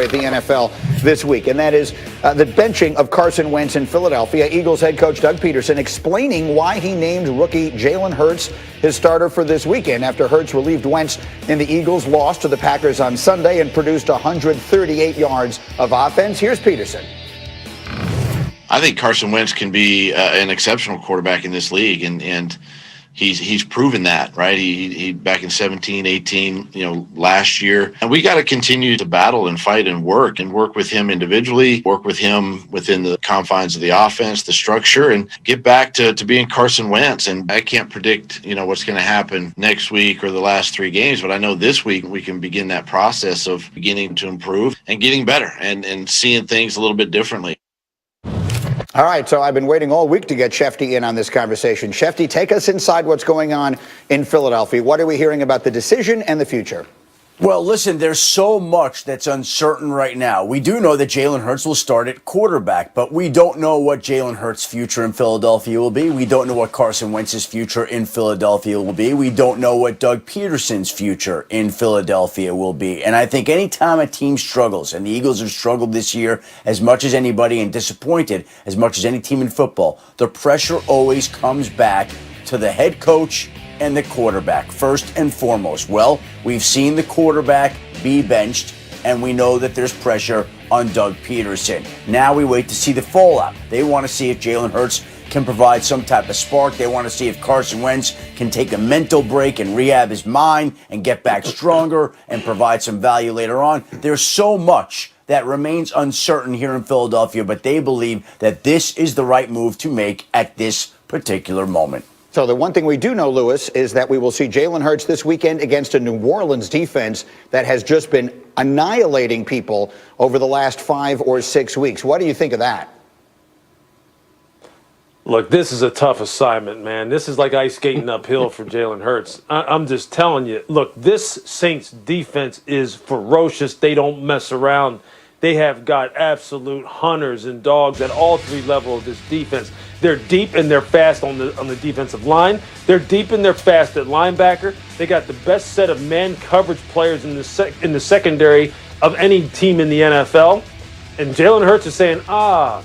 story at the NFL this week, and that is the benching of Carson Wentz in Philadelphia. Eagles head coach Doug Peterson explaining why he named rookie Jalen Hurts his starter for this weekend after Hurts relieved Wentz in the Eagles' loss to the Packers on Sunday and produced 138 yards of offense. Here's Peterson. I think Carson Wentz can be an exceptional quarterback in this league, and he's proven that, right? He back in 17, 18, last year. And we got to continue to battle and fight and work with him individually, work with him within the confines of the offense, the structure, and get back to being Carson Wentz. And I can't predict, what's going to happen next week or the last 3 games, but I know this week we can begin that process of beginning to improve and getting better and seeing things a little bit differently. All right, so I've been waiting all week to get Schefty in on this conversation. Schefty, take us inside what's going on in Philadelphia. What are we hearing about the decision and the future? Well, listen, there's so much that's uncertain right now. We do know that Jalen Hurts will start at quarterback, but we don't know what Jalen Hurts' future in Philadelphia will be. We don't know what Carson Wentz's future in Philadelphia will be. We don't know what Doug Peterson's future in Philadelphia will be. And I think any time a team struggles, and the Eagles have struggled this year as much as anybody and disappointed as much as any team in football, the pressure always comes back to the head coach and the quarterback, first and foremost. Well, we've seen the quarterback be benched, and we know that there's pressure on Doug Peterson. Now we wait to see the fallout. They want to see if Jalen Hurts can provide some type of spark. They want to see if Carson Wentz can take a mental break and rehab his mind and get back stronger and provide some value later on. There's so much that remains uncertain here in Philadelphia, but they believe that this is the right move to make at this particular moment. So the one thing we do know, Lewis, is that we will see Jalen Hurts this weekend against a New Orleans defense that has just been annihilating people over the last 5 or 6 weeks. What do you think of that? Look, this is a tough assignment, man. This is like ice skating uphill for Jalen Hurts. I'm just telling you. Look, this Saints defense is ferocious. They don't mess around. They have got absolute hunters and dogs at all 3 levels of this defense. They're deep and they're fast on the defensive line. They're deep and they're fast at linebacker. They got the best set of man coverage players in the secondary of any team in the NFL. And Jalen Hurts is saying, I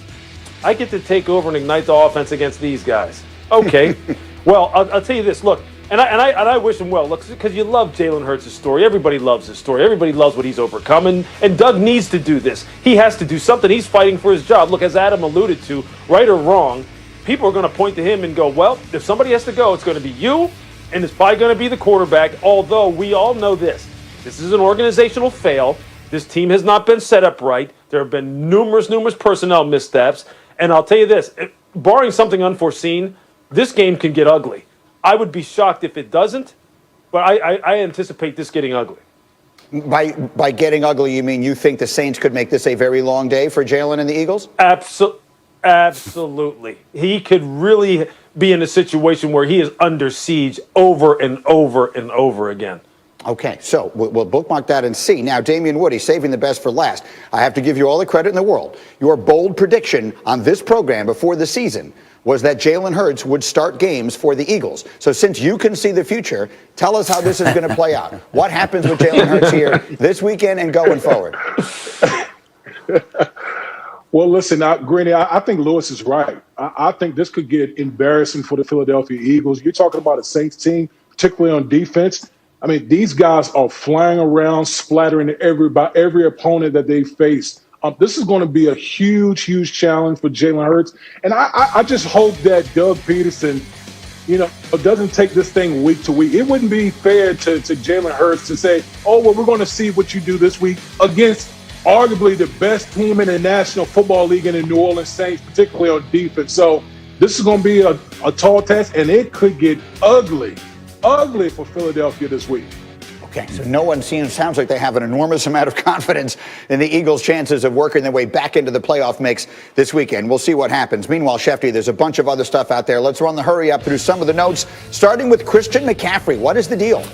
get to take over and ignite the offense against these guys. Okay. Well, I'll tell you this. Look, and I wish him well. Look, because you love Jalen Hurts' story. Everybody loves his story. Everybody loves what he's overcome. And Doug needs to do this. He has to do something. He's fighting for his job. Look, as Adam alluded to, right or wrong, people are going to point to him and go, well, if somebody has to go, it's going to be you, and it's probably going to be the quarterback, although we all know this. This is an organizational fail. This team has not been set up right. There have been numerous personnel missteps. And I'll tell you this, barring something unforeseen, this game can get ugly. I would be shocked if it doesn't, but I anticipate this getting ugly. By getting ugly, you mean you think the Saints could make this a very long day for Jalen and the Eagles? Absolutely. He could really be in a situation where he is under siege over and over and over again. Okay, so we'll bookmark that and see. Now, Damian Woody, saving the best for last. I have to give you all the credit in the world. Your bold prediction on this program before the season was that Jalen Hurts would start games for the Eagles. So since you can see the future, tell us how this is going to play out. What happens with Jalen Hurts here this weekend and going forward? Well, listen, Greeny, I think Lewis is right. I think this could get embarrassing for the Philadelphia Eagles. You're talking about a Saints team, particularly on defense. I mean, these guys are flying around, splattering every opponent that they face. This is going to be a huge challenge for Jalen Hurts. And I just hope that Doug Peterson, doesn't take this thing week to week. It wouldn't be fair to Jalen Hurts to say, oh, well, we're going to see what you do this week against arguably the best team in the National Football League in the New Orleans Saints, particularly on defense. So this is going to be a tall test, and it could get ugly for Philadelphia this week. Okay, so no one sounds like they have an enormous amount of confidence in the Eagles' chances of working their way back into the playoff mix this weekend. We'll see what happens. Meanwhile, Schefty, there's a bunch of other stuff out there. Let's run the hurry up through some of the notes, starting with Christian McCaffrey. What is the deal?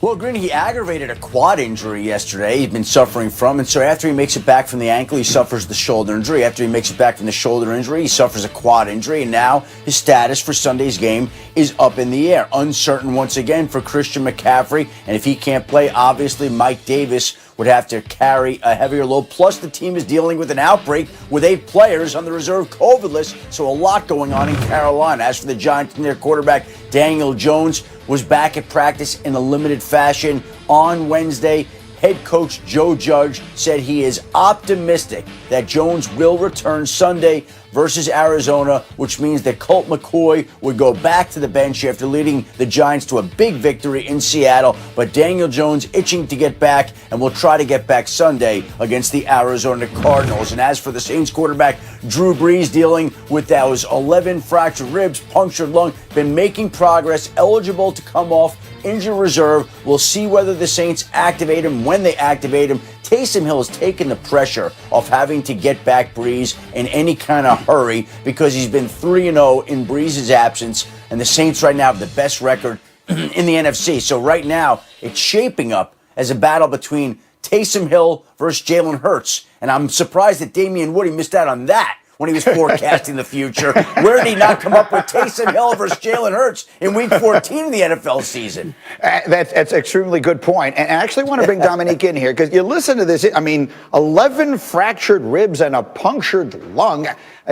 Well, Green, he aggravated a quad injury yesterday he'd been suffering from, and so after he makes it back from the ankle, he suffers the shoulder injury. After he makes it back from the shoulder injury, he suffers a quad injury, and now his status for Sunday's game is up in the air. Uncertain once again for Christian McCaffrey, and if he can't play, obviously Mike Davis would have to carry a heavier load. Plus, the team is dealing with an outbreak with 8 players on the reserve COVID list, so a lot going on in Carolina. As for the Giants and their quarterback, Daniel Jones was back at practice in a limited fashion on Wednesday. Head coach Joe Judge said he is optimistic that Jones will return Sunday versus Arizona, which means that Colt McCoy would go back to the bench after leading the Giants to a big victory in Seattle. But Daniel Jones itching to get back and will try to get back Sunday against the Arizona Cardinals. And as for the Saints quarterback, Drew Brees, dealing with those 11 fractured ribs, punctured lung, been making progress, eligible to come off injured reserve. We'll see whether the Saints activate him. When they activate him, Taysom Hill has taken the pressure off having to get back Brees in any kind of hurry because he's been 3-0 in Brees' absence, and the Saints right now have the best record in the NFC. So right now, it's shaping up as a battle between Taysom Hill versus Jalen Hurts, and I'm surprised that Damian Woody missed out on that when he was forecasting the future. Where did he not come up with Taysom Hill versus Jalen Hurts in Week 14 of the NFL season? That's an extremely good point. And I actually want to bring Dominique in here because you listen to this. I mean, 11 fractured ribs and a punctured lung.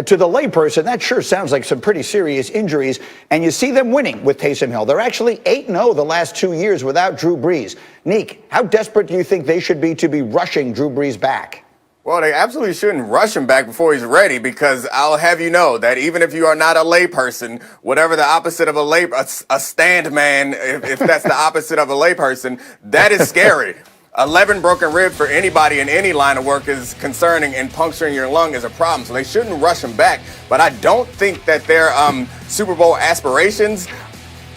To the layperson, that sure sounds like some pretty serious injuries. And you see them winning with Taysom Hill. They're actually 8-0 the last 2 years without Drew Brees. Neek, how desperate do you think they should be to be rushing Drew Brees back? Well, they absolutely shouldn't rush him back before he's ready, because I'll have you know that even if you are not a layperson, whatever the opposite of a stand man, if that's the opposite of a layperson, that is scary. 11 broken ribs for anybody in any line of work is concerning, and puncturing your lung is a problem. So they shouldn't rush him back. But I don't think that their Super Bowl aspirations,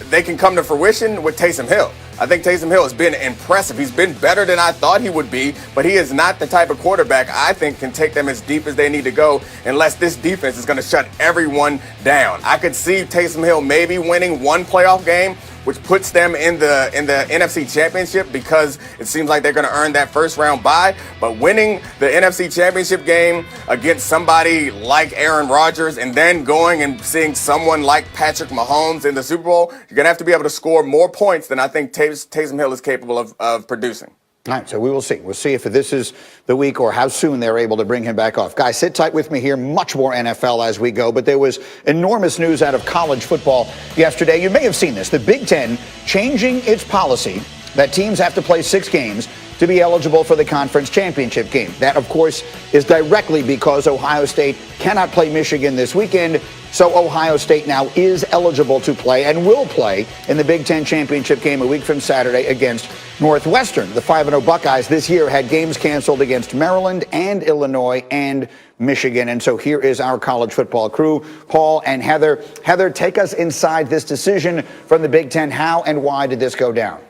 they can come to fruition with Taysom Hill. I think Taysom Hill has been impressive. He's been better than I thought he would be, but he is not the type of quarterback I think can take them as deep as they need to go unless this defense is going to shut everyone down. I could see Taysom Hill maybe winning one playoff game, which puts them in the NFC Championship, because it seems like they're going to earn that first round bye. But winning the NFC Championship game against somebody like Aaron Rodgers and then going and seeing someone like Patrick Mahomes in the Super Bowl, you're going to have to be able to score more points than I think Taysom Hill is capable of producing. All right, so we will see. We'll see if this is the week or how soon they're able to bring him back off. Guys, sit tight with me here. Much more NFL as we go, but there was enormous news out of college football yesterday. You may have seen this. The Big Ten changing its policy that teams have to play 6 games to be eligible for the conference championship game. That, of course, is directly because Ohio State cannot play Michigan this weekend. So Ohio State now is eligible to play and will play in the Big Ten championship game a week from Saturday against Northwestern. The 5-0 Buckeyes this year had games canceled against Maryland and Illinois and Michigan. And so here is our college football crew, Paul and Heather. Heather, take us inside this decision from the Big Ten. How and why did this go down?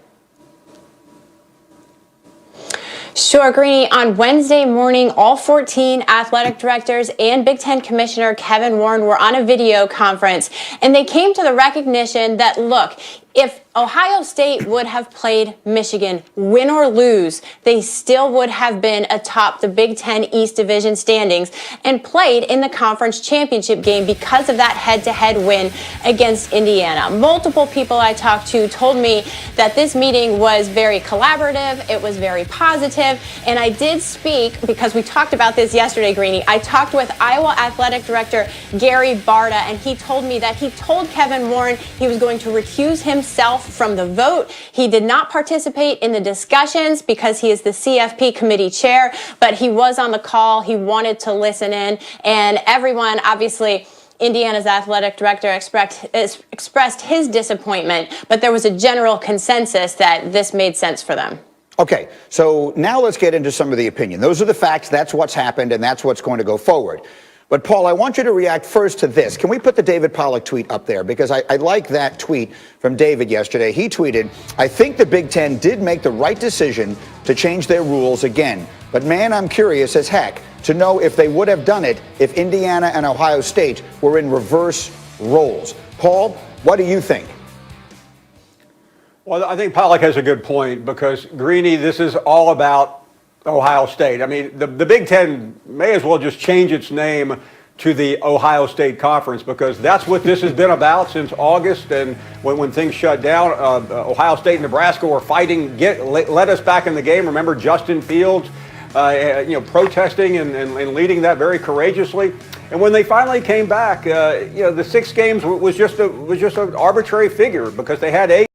Sure, Greeny. On Wednesday morning, all 14 athletic directors and Big Ten Commissioner Kevin Warren were on a video conference, and they came to the recognition that, look, if Ohio State would have played Michigan, win or lose, they still would have been atop the Big Ten East Division standings and played in the conference championship game because of that head-to-head win against Indiana. Multiple people I talked to told me that this meeting was very collaborative, it was very positive, and I did speak, because we talked about this yesterday, Greeny, I talked with Iowa Athletic Director Gary Barta, and he told me that he told Kevin Warren he was going to recuse himself from the vote. He did not participate in the discussions because he is the CFP committee chair, but he was on the call. He wanted to listen in, and everyone, obviously, Indiana's athletic director expressed his disappointment, but there was a general consensus that this made sense for them. Okay, so now let's get into some of the opinion. Those are the facts. That's what's happened, and that's what's going to go forward. But, Paul, I want you to react first to this. Can we put the David Pollack tweet up there? Because I like that tweet from David yesterday. He tweeted, "I think the Big Ten did make the right decision to change their rules again. But, man, I'm curious as heck to know if they would have done it if Indiana and Ohio State were in reverse roles." Paul, what do you think? Well, I think Pollack has a good point, because, Greeny, this is all about Ohio State. I mean, the Big Ten may as well just change its name to the Ohio State Conference, because that's what this has been about since August. And when things shut down, Ohio State and Nebraska were fighting, let us back in the game. Remember Justin Fields, protesting and leading that very courageously. And when they finally came back, the 6 games was just an arbitrary figure because they had 8.